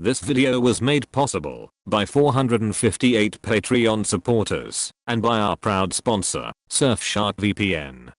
This video was made possible by 458 Patreon supporters and by our proud sponsor, Surfshark VPN.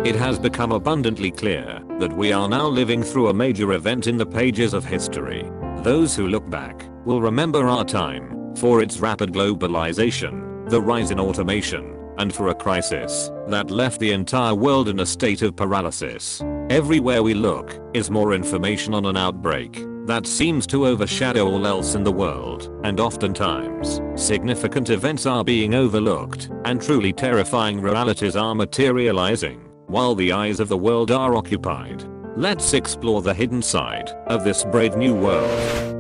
It has become abundantly clear that we are now living through a major event in the pages of history. Those who look back will remember our time for its rapid globalization, the rise in automation, and for a crisis that left the entire world in a state of paralysis. Everywhere we look is more information on an outbreak that seems to overshadow all else in the world, and oftentimes, significant events are being overlooked, and truly terrifying realities are materializing, while the eyes of the world are occupied. Let's explore the hidden side of this brave new world.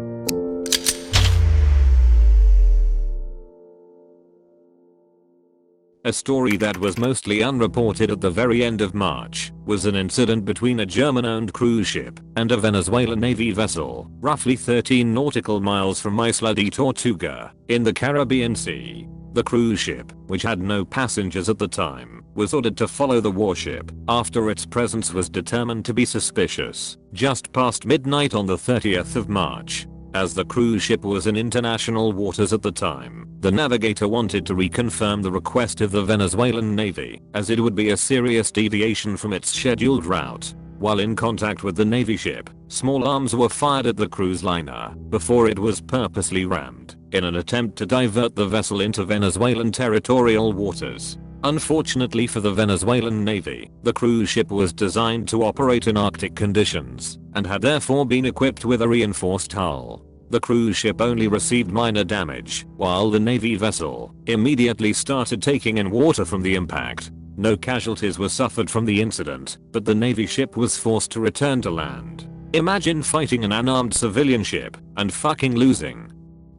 A story that was mostly unreported at the very end of March was an incident between a German-owned cruise ship and a Venezuelan Navy vessel, roughly 13 nautical miles from Isla de Tortuga, in the Caribbean Sea. The cruise ship, which had no passengers at the time, was ordered to follow the warship after its presence was determined to be suspicious, just past midnight on the 30th of March. As the cruise ship was in international waters at the time, the navigator wanted to reconfirm the request of the Venezuelan Navy, as it would be a serious deviation from its scheduled route. While in contact with the Navy ship, small arms were fired at the cruise liner before it was purposely rammed in an attempt to divert the vessel into Venezuelan territorial waters. Unfortunately for the Venezuelan Navy, the cruise ship was designed to operate in Arctic conditions and had therefore been equipped with a reinforced hull. The cruise ship only received minor damage, while the Navy vessel immediately started taking in water from the impact. No casualties were suffered from the incident, but the Navy ship was forced to return to land. Imagine fighting an unarmed civilian ship and fucking losing.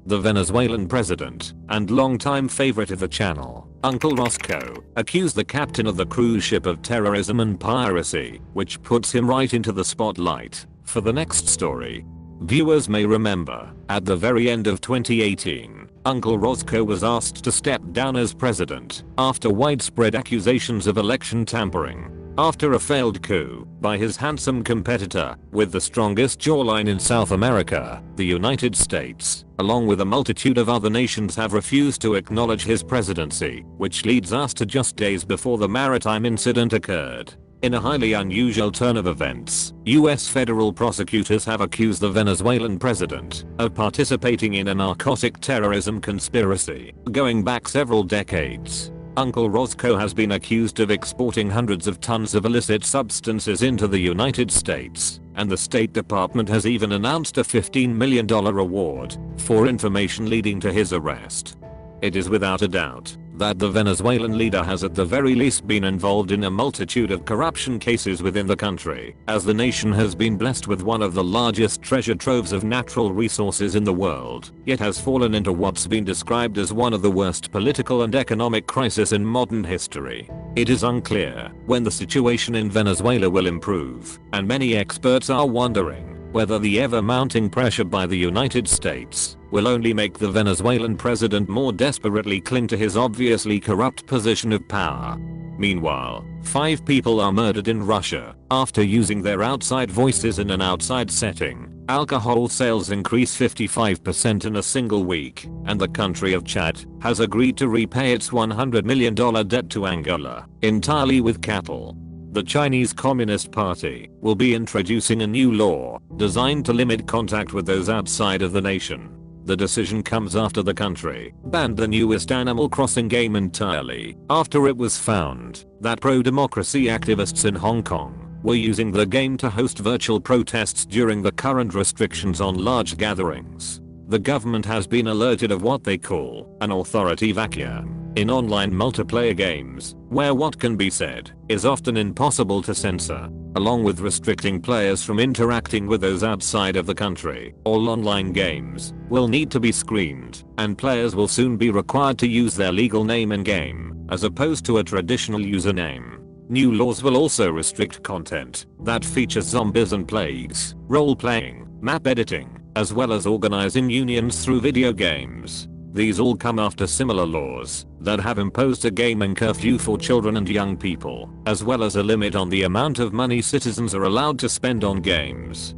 The Venezuelan president and longtime favorite of the channel, Uncle Roscoe, accused the captain of the cruise ship of terrorism and piracy, which puts him right into the spotlight for the next story. Viewers may remember, at the very end of 2018, Uncle Roscoe was asked to step down as president after widespread accusations of election tampering. After a failed coup by his handsome competitor with the strongest jawline in South America, the United States, along with a multitude of other nations, have refused to acknowledge his presidency, which leads us to just days before the maritime incident occurred. In a highly unusual turn of events, US federal prosecutors have accused the Venezuelan president of participating in a narcotic terrorism conspiracy going back several decades. Uncle Roscoe has been accused of exporting hundreds of tons of illicit substances into the United States, and the State Department has even announced a $15 million reward for information leading to his arrest. It is without a doubt that the Venezuelan leader has at the very least been involved in a multitude of corruption cases within the country, as the nation has been blessed with one of the largest treasure troves of natural resources in the world, yet has fallen into what's been described as one of the worst political and economic crises in modern history. It is unclear when the situation in Venezuela will improve, and many experts are wondering whether the ever-mounting pressure by the United States will only make the Venezuelan president more desperately cling to his obviously corrupt position of power. Meanwhile, 5 people are murdered in Russia after using their outside voices in an outside setting. Alcohol sales increase 55% in a single week, and the country of Chad has agreed to repay its $100 million debt to Angola entirely with cattle. The Chinese Communist Party will be introducing a new law designed to limit contact with those outside of the nation. The decision comes after the country banned the newest Animal Crossing game entirely after it was found that pro-democracy activists in Hong Kong were using the game to host virtual protests during the current restrictions on large gatherings. The government has been alerted of what they call an authority vacuum in online multiplayer games, where what can be said is often impossible to censor, along with restricting players from interacting with those outside of the country. All online games will need to be screened, and players will soon be required to use their legal name in-game, as opposed to a traditional username. New laws will also restrict content that features zombies and plagues, role-playing, map editing, as well as organizing unions through video games. These all come after similar laws that have imposed a gaming curfew for children and young people, as well as a limit on the amount of money citizens are allowed to spend on games.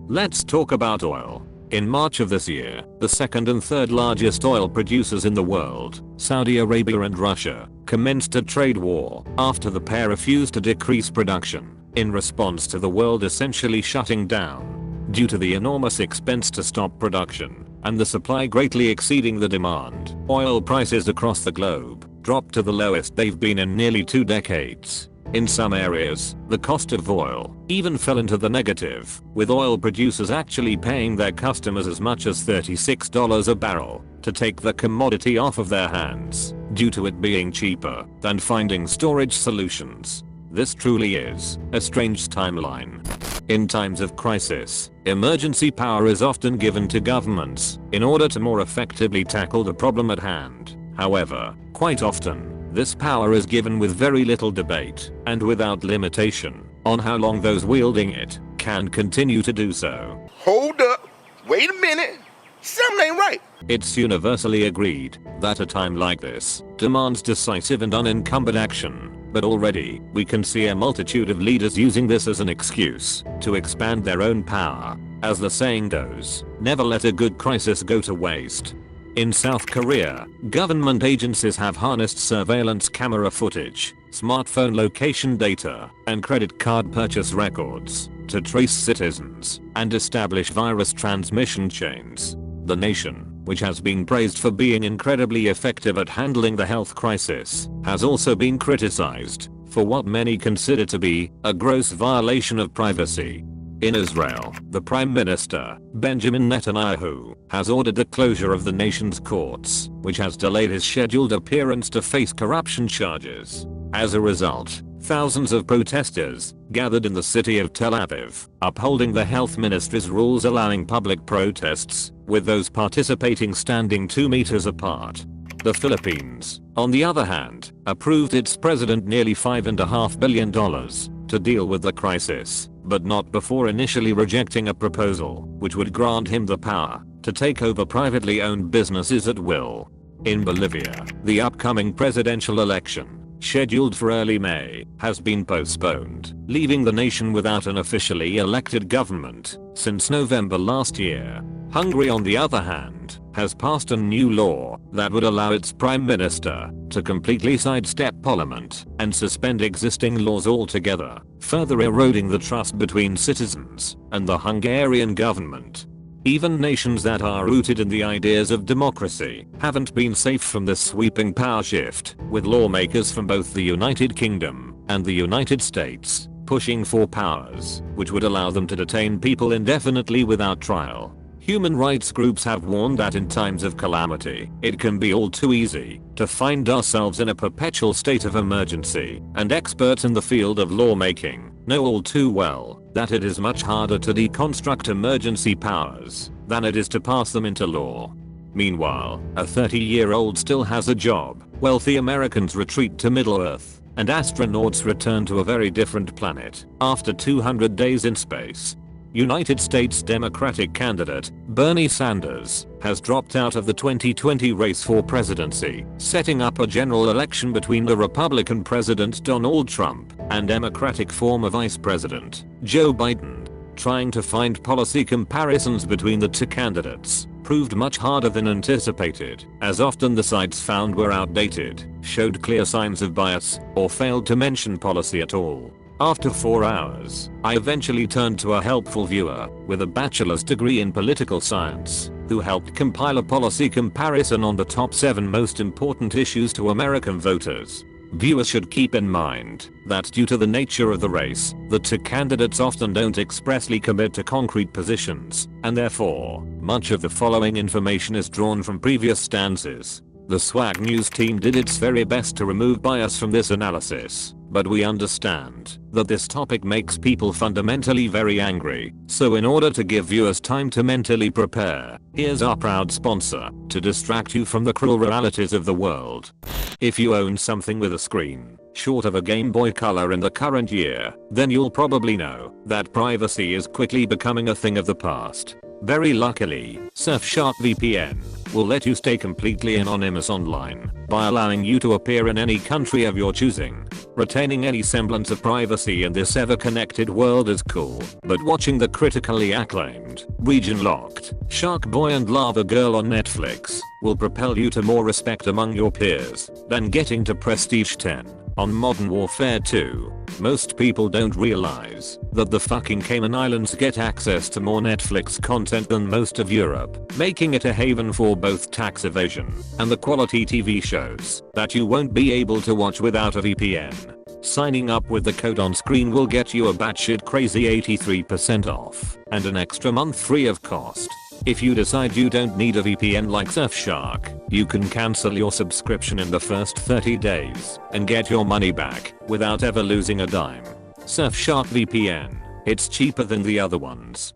Let's talk about oil. In March of this year, the second and third largest oil producers in the world, Saudi Arabia and Russia, commenced a trade war after the pair refused to decrease production in response to the world essentially shutting down due to the enormous expense to stop production and the supply greatly exceeding the demand. Oil prices across the globe dropped to the lowest they've been in nearly 2 decades. In some areas, the cost of oil even fell into the negative, with oil producers actually paying their customers as much as $36 a barrel to take the commodity off of their hands, due to it being cheaper than finding storage solutions. This truly is a strange timeline. In times of crisis, emergency power is often given to governments in order to more effectively tackle the problem at hand. However, quite often, this power is given with very little debate and without limitation on how long those wielding it can continue to do so. Hold up, wait a minute, something ain't right. It's universally agreed that a time like this demands decisive and unencumbered action. But already, we can see a multitude of leaders using this as an excuse to expand their own power. As the saying goes, never let a good crisis go to waste. In South Korea, government agencies have harnessed surveillance camera footage, smartphone location data, and credit card purchase records to trace citizens and establish virus transmission chains. The nation, which has been praised for being incredibly effective at handling the health crisis, has also been criticized for what many consider to be a gross violation of privacy. In Israel, the Prime Minister, Benjamin Netanyahu, has ordered the closure of the nation's courts, which has delayed his scheduled appearance to face corruption charges. As a result, thousands of protesters gathered in the city of Tel Aviv, upholding the health ministry's rules allowing public protests, with those participating standing 2 meters apart. The Philippines, on the other hand, approved its president nearly $5.5 billion to deal with the crisis, but not before initially rejecting a proposal which would grant him the power to take over privately owned businesses at will. In Bolivia, the upcoming presidential election, scheduled for early May, has been postponed, leaving the nation without an officially elected government since November last year. Hungary, on the other hand, has passed a new law that would allow its prime minister to completely sidestep parliament and suspend existing laws altogether, further eroding the trust between citizens and the Hungarian government. Even nations that are rooted in the ideas of democracy haven't been safe from this sweeping power shift, with lawmakers from both the United Kingdom and the United States pushing for powers which would allow them to detain people indefinitely without trial. Human rights groups have warned that in times of calamity, it can be all too easy to find ourselves in a perpetual state of emergency, and experts in the field of lawmaking know all too well that it is much harder to deconstruct emergency powers than it is to pass them into law. Meanwhile, a 30-year-old still has a job, wealthy Americans retreat to Middle-earth, and astronauts return to a very different planet after 200 days in space. United States Democratic candidate Bernie Sanders has dropped out of the 2020 race for presidency, setting up a general election between the Republican President Donald Trump and Democratic former Vice President Joe Biden. Trying to find policy comparisons between the two candidates proved much harder than anticipated, as often the sites found were outdated, showed clear signs of bias, or failed to mention policy at all. After 4 hours, I eventually turned to a helpful viewer with a bachelor's degree in political science, who helped compile a policy comparison on the top 7 most important issues to American voters. Viewers should keep in mind that due to the nature of the race, the two candidates often don't expressly commit to concrete positions, and therefore, much of the following information is drawn from previous stances. The Swag News team did its very best to remove bias from this analysis, but we understand that this topic makes people fundamentally very angry, so in order to give viewers time to mentally prepare, here's our proud sponsor to distract you from the cruel realities of the world. If you own something with a screen short of a Game Boy Color in the current year, then you'll probably know that privacy is quickly becoming a thing of the past. Very luckily, Surfshark VPN will let you stay completely anonymous online by allowing you to appear in any country of your choosing. Retaining any semblance of privacy in this ever-connected world is cool, but watching the critically acclaimed, region-locked, Shark Boy and Lava Girl on Netflix will propel you to more respect among your peers than getting to Prestige 10 on Modern Warfare 2. Most people don't realize that the fucking Cayman Islands get access to more Netflix content than most of Europe, making it a haven for both tax evasion and the quality TV shows that you won't be able to watch without a VPN. Signing up with the code on screen will get you a batshit crazy 83% off and an extra month free of cost. If you decide you don't need a VPN like Surfshark, you can cancel your subscription in the first 30 days and get your money back without ever losing a dime. Surfshark VPN. It's cheaper than the other ones.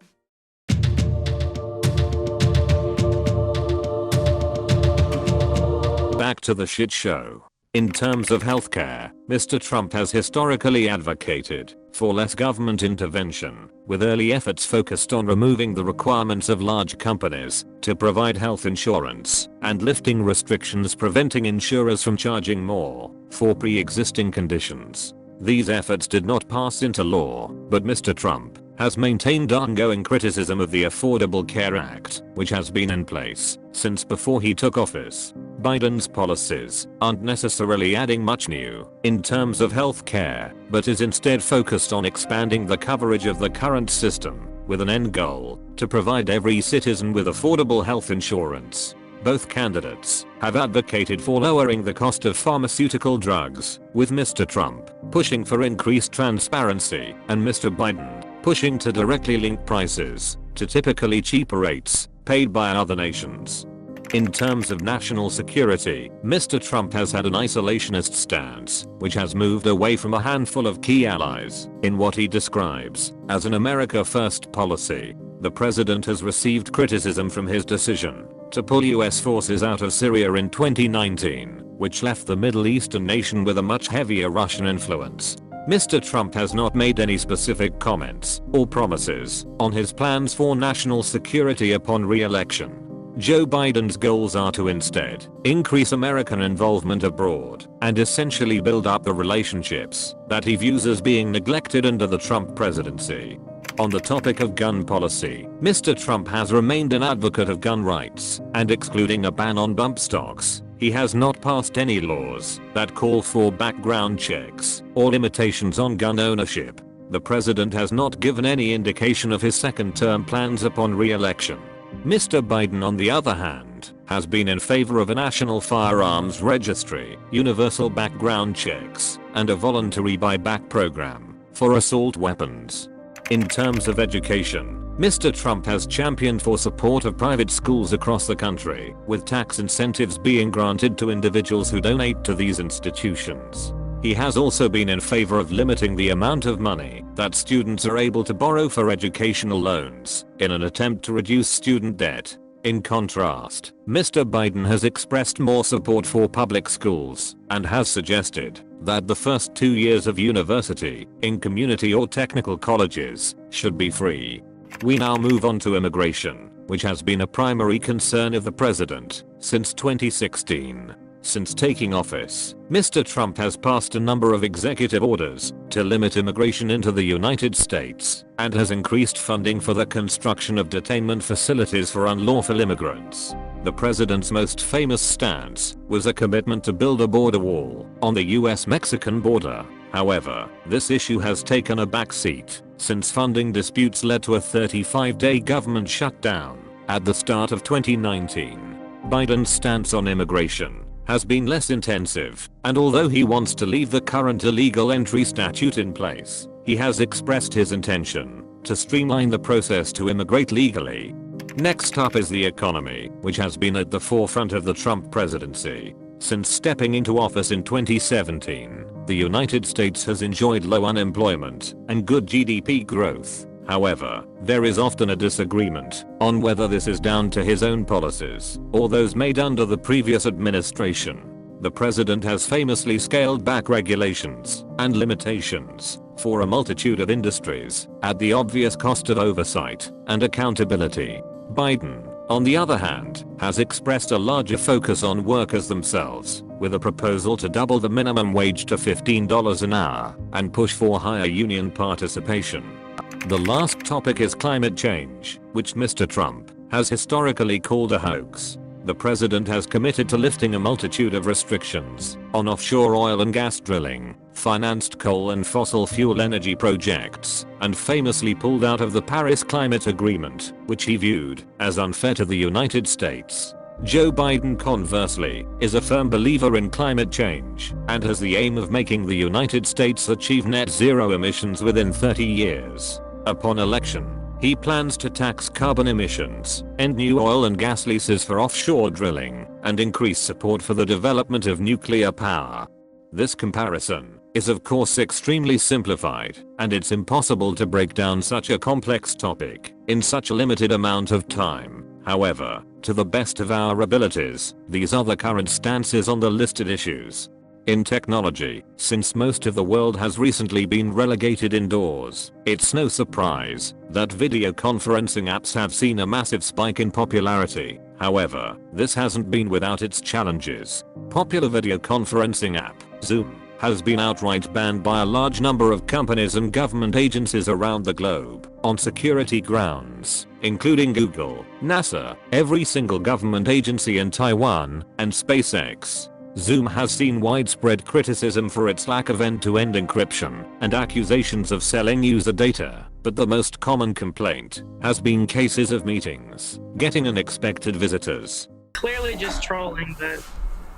Back to the shit show. In terms of healthcare, Mr. Trump has historically advocated for less government intervention, with early efforts focused on removing the requirements of large companies to provide health insurance and lifting restrictions preventing insurers from charging more for pre-existing conditions. These efforts did not pass into law, but Mr. Trump has maintained ongoing criticism of the Affordable Care Act, which has been in place since before he took office. Biden's policies aren't necessarily adding much new in terms of health care, but is instead focused on expanding the coverage of the current system, with an end goal to provide every citizen with affordable health insurance. Both candidates have advocated for lowering the cost of pharmaceutical drugs, with Mr. Trump pushing for increased transparency and Mr. Biden pushing to directly link prices to typically cheaper rates paid by other nations. In terms of national security, Mr. Trump has had an isolationist stance, which has moved away from a handful of key allies in what he describes as an America First policy. The president has received criticism from his decision to pull US forces out of Syria in 2019, which left the Middle Eastern nation with a much heavier Russian influence. Mr. Trump has not made any specific comments or promises on his plans for national security upon re-election. Joe Biden's goals are to instead increase American involvement abroad and essentially build up the relationships that he views as being neglected under the Trump presidency. On the topic of gun policy, Mr. Trump has remained an advocate of gun rights and excluding a ban on bump stocks. He has not passed any laws that call for background checks or limitations on gun ownership. The president has not given any indication of his second-term plans upon re-election. Mr. Biden, on the other hand, has been in favor of a national firearms registry, universal background checks, and a voluntary buyback program for assault weapons. In terms of education, Mr. Trump has championed for support of private schools across the country, with tax incentives being granted to individuals who donate to these institutions. He has also been in favor of limiting the amount of money that students are able to borrow for educational loans in an attempt to reduce student debt. In contrast, Mr. Biden has expressed more support for public schools and has suggested that the first 2 years of university in community or technical colleges should be free. We now move on to immigration, which has been a primary concern of the president since 2016. Since taking office, Mr. Trump has passed a number of executive orders to limit immigration into the United States and has increased funding for the construction of detainment facilities for unlawful immigrants. The president's most famous stance was a commitment to build a border wall on the US-Mexican border. However, this issue has taken a backseat since funding disputes led to a 35-day government shutdown at the start of 2019. Biden's stance on immigration has been less intensive, and although he wants to leave the current illegal entry statute in place, he has expressed his intention to streamline the process to immigrate legally. Next up is the economy, which has been at the forefront of the Trump presidency. Since stepping into office in 2017, the United States has enjoyed low unemployment and good GDP growth. However, there is often a disagreement on whether this is down to his own policies or those made under the previous administration. The president has famously scaled back regulations and limitations for a multitude of industries at the obvious cost of oversight and accountability. Biden, on the other hand, has expressed a larger focus on workers themselves, with a proposal to double the minimum wage to $15 an hour and push for higher union participation. The last topic is climate change, which Mr. Trump has historically called a hoax. The president has committed to lifting a multitude of restrictions on offshore oil and gas drilling, financed coal and fossil fuel energy projects, and famously pulled out of the Paris Climate Agreement, which he viewed as unfair to the United States. Joe Biden, conversely, is a firm believer in climate change and has the aim of making the United States achieve net zero emissions within 30 years. Upon election, he plans to tax carbon emissions, end new oil and gas leases for offshore drilling, and increase support for the development of nuclear power. This comparison is of course extremely simplified, and it's impossible to break down such a complex topic in such a limited amount of time. However, to the best of our abilities, these are the current stances on the listed issues. In technology, since most of the world has recently been relegated indoors, it's no surprise that video conferencing apps have seen a massive spike in popularity. However, this hasn't been without its challenges. Popular video conferencing app, Zoom, has been outright banned by a large number of companies and government agencies around the globe on security grounds, including Google, NASA, every single government agency in Taiwan, and SpaceX. Zoom has seen widespread criticism for its lack of end-to-end encryption and accusations of selling user data, but the most common complaint has been cases of meetings getting unexpected visitors. Clearly just trolling, but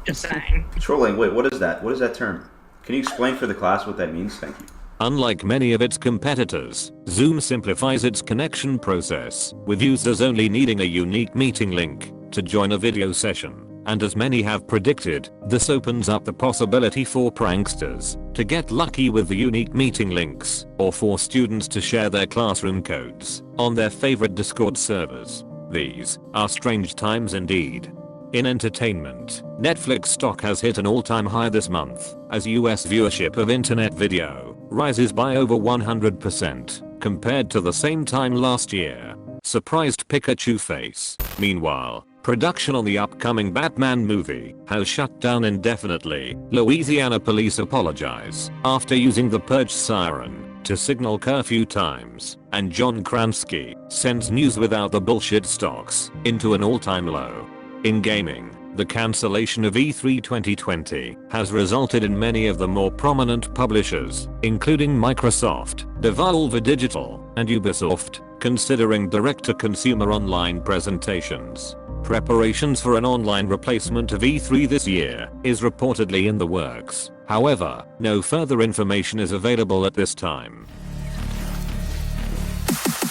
just saying. Trolling? Wait, what is that? What is that term? Can you explain for the class what that means? Thank you. Unlike many of its competitors, Zoom simplifies its connection process, with users only needing a unique meeting link to join a video session. And as many have predicted, this opens up the possibility for pranksters to get lucky with the unique meeting links, or for students to share their classroom codes on their favorite Discord servers. These are strange times indeed. In entertainment, Netflix stock has hit an all-time high this month, as US viewership of internet video rises by over 100% compared to the same time last year. Surprised Pikachu face. Meanwhile, production on the upcoming Batman movie has shut down indefinitely. Louisiana police apologize after using the purge siren to signal curfew times, and John Krasinski sends news without the bullshit stocks into an all-time low. In gaming, the cancellation of E3 2020 has resulted in many of the more prominent publishers, including Microsoft, Devolver Digital, and Ubisoft, considering direct-to-consumer online presentations. Preparations for an online replacement of E3 this year is reportedly in the works. However, no further information is available at this time.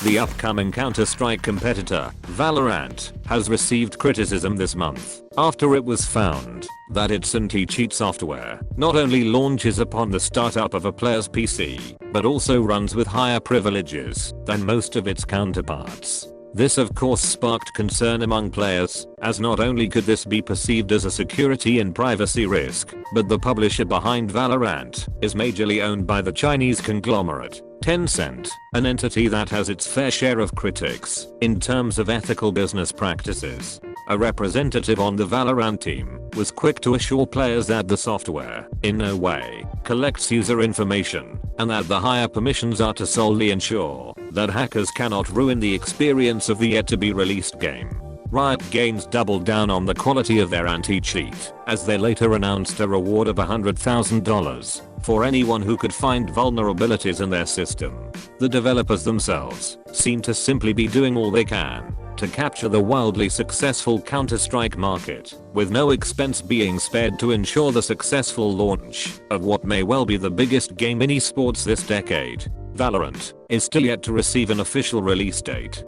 The upcoming Counter-Strike competitor, Valorant, has received criticism this month after it was found that its anti-cheat software not only launches upon the startup of a player's PC, but also runs with higher privileges than most of its counterparts. This of course sparked concern among players, as not only could this be perceived as a security and privacy risk, but the publisher behind Valorant is majorly owned by the Chinese conglomerate Tencent, an entity that has its fair share of critics in terms of ethical business practices. A representative on the Valorant team was quick to assure players that the software, in no way, collects user information, and that the higher permissions are to solely ensure that hackers cannot ruin the experience of the yet-to-be-released game. Riot Games doubled down on the quality of their anti-cheat, as they later announced a reward of $100,000 for anyone who could find vulnerabilities in their system. The developers themselves seem to simply be doing all they can to capture the wildly successful Counter-Strike market, with no expense being spared to ensure the successful launch of what may well be the biggest game in esports this decade. Valorant is still yet to receive an official release date.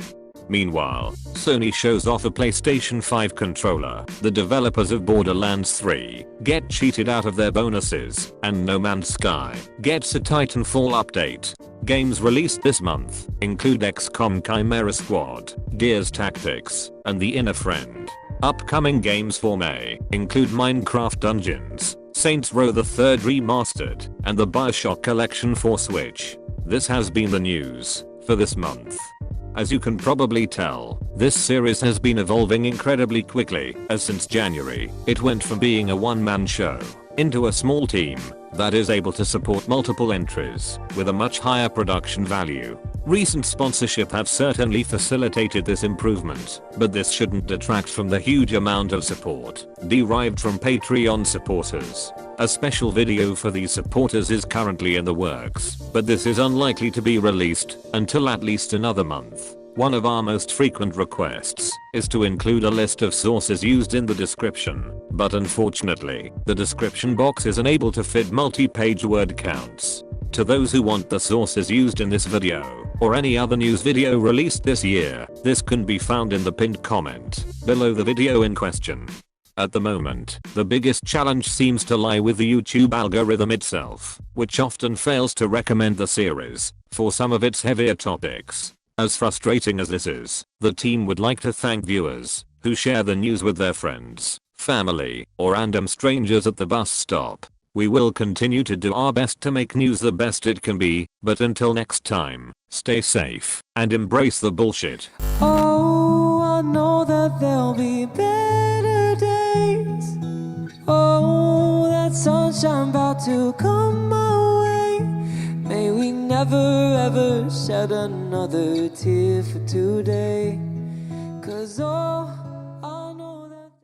Meanwhile, Sony shows off a PlayStation 5 controller. The developers of Borderlands 3 get cheated out of their bonuses, and No Man's Sky gets a Titanfall update. Games released this month include XCOM Chimera Squad, Gears Tactics, and The Inner Friend. Upcoming games for May include Minecraft Dungeons, Saints Row the Third Remastered, and the BioShock Collection for Switch. This has been the news for this month. As you can probably tell, this series has been evolving incredibly quickly, as since January, it went from being a one-man show into a small team that is able to support multiple entries with a much higher production value. Recent sponsorship have certainly facilitated this improvement, but this shouldn't detract from the huge amount of support derived from Patreon supporters. A special video for these supporters is currently in the works, but this is unlikely to be released until at least another month. One of our most frequent requests is to include a list of sources used in the description, but unfortunately, the description box is unable to fit multi-page word counts. To those who want the sources used in this video, or any other news video released this year, this can be found in the pinned comment below the video in question. At the moment, the biggest challenge seems to lie with the YouTube algorithm itself, which often fails to recommend the series for some of its heavier topics. As frustrating as this is, the team would like to thank viewers who share the news with their friends, family, or random strangers at the bus stop. We will continue to do our best to make news the best it can be, but until next time, stay safe and embrace the bullshit. Oh, I know that there'll be better days. Oh, that sunshine about to come my way. May we never ever shed another tear for today. 'Cause oh